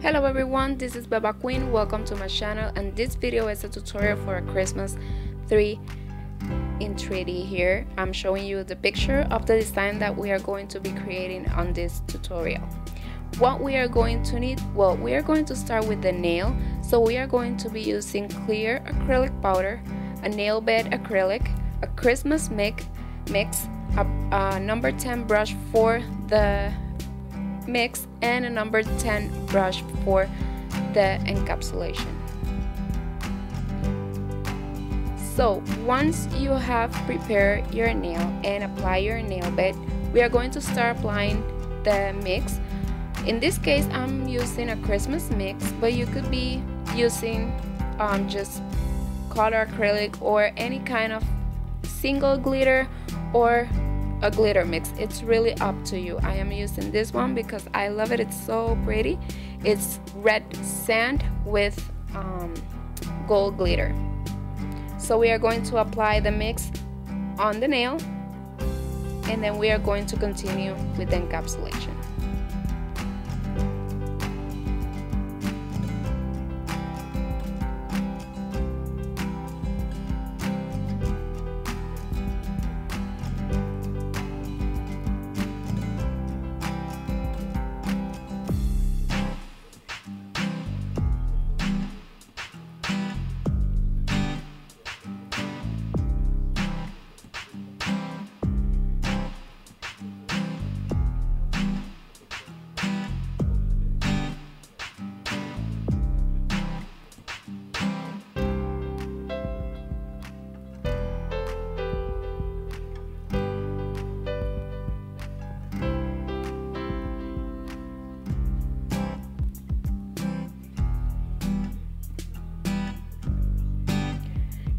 Hello everyone, this is Beba Queen. Welcome to my channel, and this video is a tutorial for a Christmas tree in 3D. Here I'm showing you the picture of the design that we are going to be creating on this tutorial. What we are going to need, well, we are going to start with the nail. So we are going to be using clear acrylic powder, a nail bed acrylic, a Christmas mix, a number 10 brush for the mix, and a number 10 brush for the encapsulation. So once you have prepared your nail and apply your nail bed, we are going to start applying the mix. In this case I'm using a Christmas mix, but you could be using just color acrylic or any kind of single glitter or a glitter mix. It's really up to you. I am using this one because I love it. It's so pretty. It's red sand with gold glitter. So we are going to apply the mix on the nail, and then we are going to continue with the encapsulation.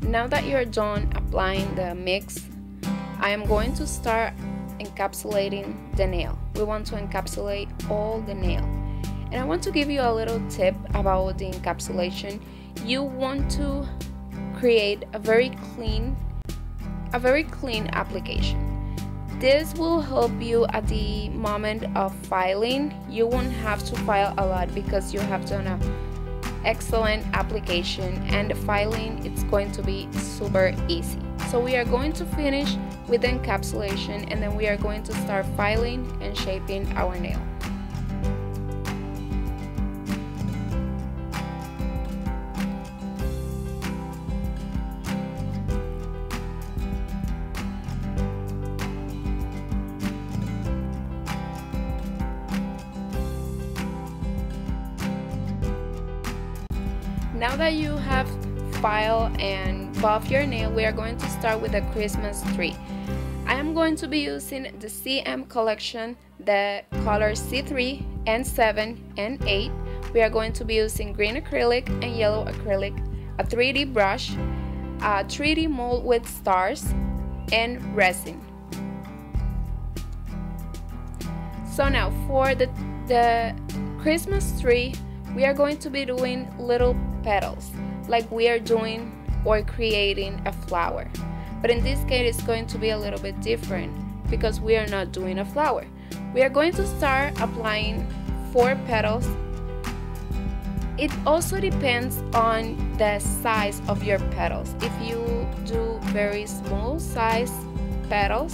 Now that you're done applying the mix, I am going to start encapsulating the nail. We want to encapsulate all the nail. And I want to give you a little tip about the encapsulation. You want to create a very clean application. This will help you at the moment of filing. You won't have to file a lot because you have done a excellent application, and the filing, it's going to be super easy. So we are going to finish with the encapsulation, and then we are going to start filing and shaping our nail. Now that you have filed and buffed your nail, we are going to start with the Christmas tree. I am going to be using the CM collection, the colors C3, N7, and 8. We are going to be using green acrylic and yellow acrylic, a 3D brush, a 3D mold with stars, and resin. So now for the Christmas tree, we are going to be doing little petals like we are doing or creating a flower, but in this case it's going to be a little bit different because we are not doing a flower. We are going to start applying 4 petals. It also depends on the size of your petals. If you do very small size petals,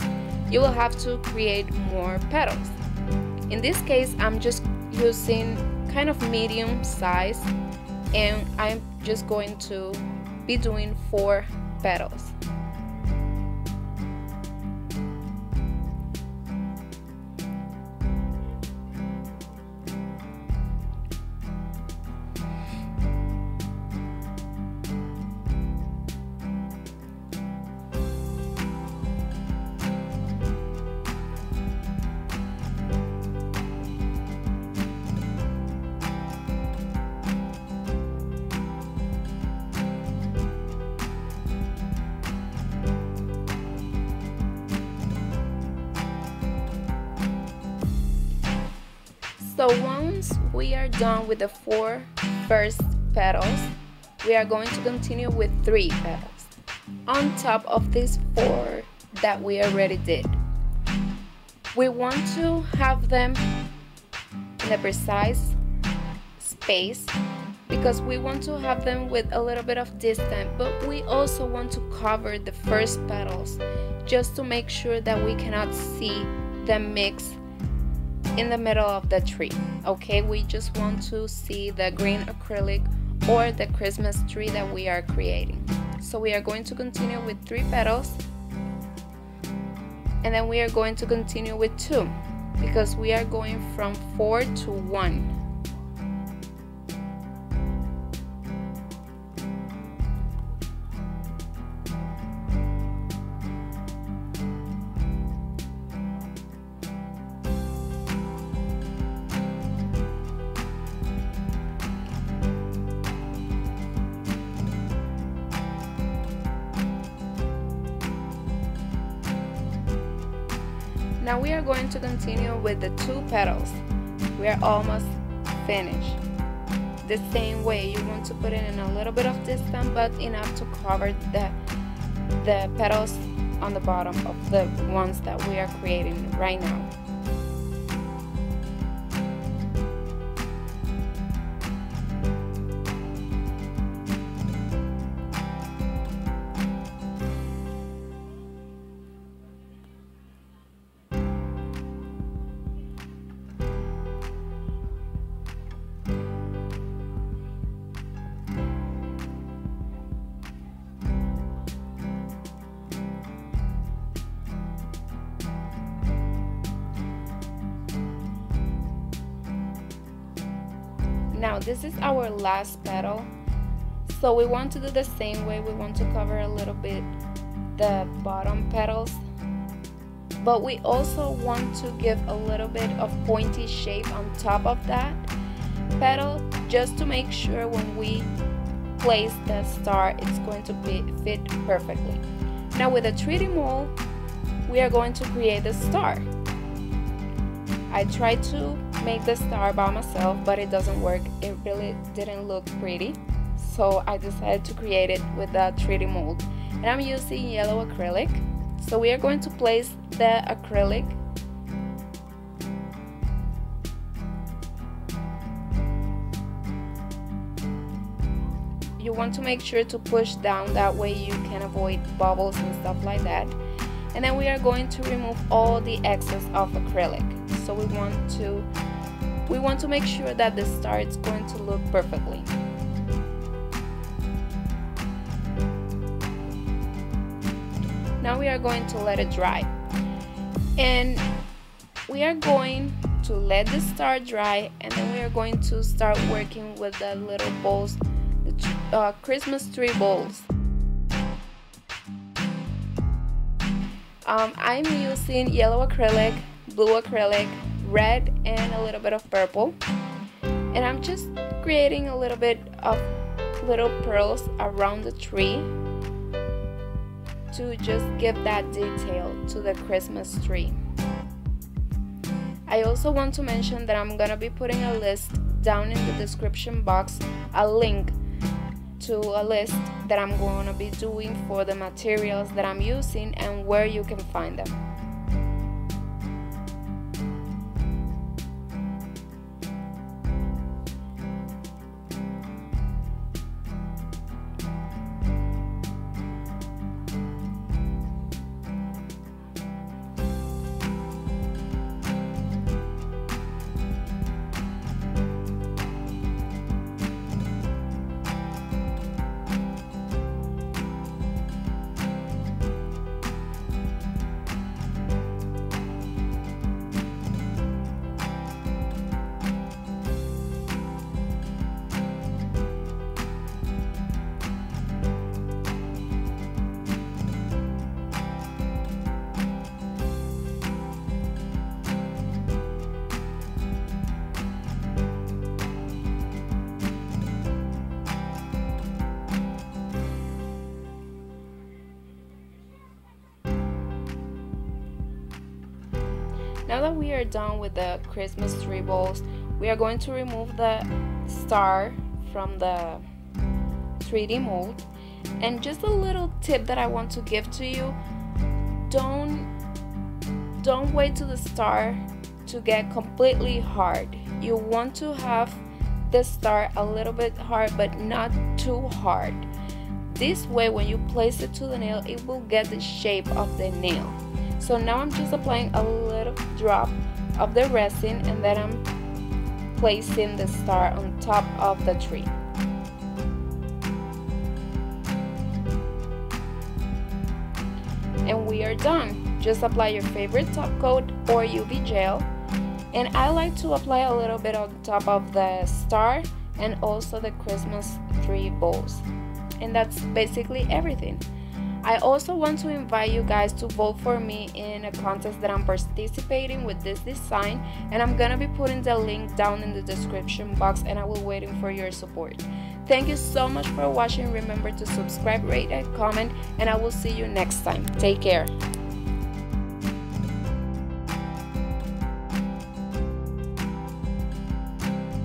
you will have to create more petals. In this case I'm just using kind of medium size, and I'm just going to be doing 4 petals. So once we are done with the 4 first petals, we are going to continue with 3 petals on top of these 4 that we already did. We want to have them in the precise space because we want to have them with a little bit of distance, but we also want to cover the first petals just to make sure that we cannot see them mix in the middle of the tree. Okay, we just want to see the green acrylic or the Christmas tree that we are creating. So we are going to continue with 3 petals, and then we are going to continue with 2 because we are going from 4 to 1. Now we are going to continue with the 2 petals. We are almost finished. The same way, you want to put it in a little bit of distance, but enough to cover the petals on the bottom of the ones that we are creating right now. Now this is our last petal, so we want to do the same way. We want to cover a little bit the bottom petals, but we also want to give a little bit of pointy shape on top of that petal just to make sure when we place the star it's going to fit perfectly. Now with a 3D mold we are going to create the star. I tried to make the star by myself, but it doesn't work. It really didn't look pretty, so I decided to create it with a 3D mold, and I'm using yellow acrylic. So we are going to place the acrylic you want to make sure to push down, that way you can avoid bubbles and stuff like that. And then we are going to remove all the excess of acrylic. So we want to make sure that the star is going to look perfectly. Now we are going to let it dry, and we are going to let the star dry, and then we are going to start working with the little balls, the Christmas tree balls. I'm using yellow acrylic, blue acrylic, red, and a little bit of purple, and I'm just creating a little bit of little pearls around the tree to just give that detail to the Christmas tree. I also want to mention that I'm gonna be putting a list down in the description box, a link to a list that I'm going to be doing for the materials that I'm using and where you can find them. Now that we are done with the Christmas tree balls, we are going to remove the star from the 3D mold. And just a little tip that I want to give to you, don't wait till the star to get completely hard. You want to have the star a little bit hard, but not too hard. This way, when you place it to the nail, it will get the shape of the nail. So now I'm just applying a little drop of the resin, and then I'm placing the star on top of the tree. And we are done. Just apply your favorite top coat or UV gel. And I like to apply a little bit on top of the star and also the Christmas tree balls. And that's basically everything. I also want to invite you guys to vote for me in a contest that I'm participating with this design, and I'm gonna be putting the link down in the description box, and I will waiting for your support. Thank you so much for watching. Remember to subscribe, rate, and comment, and I will see you next time. Take care.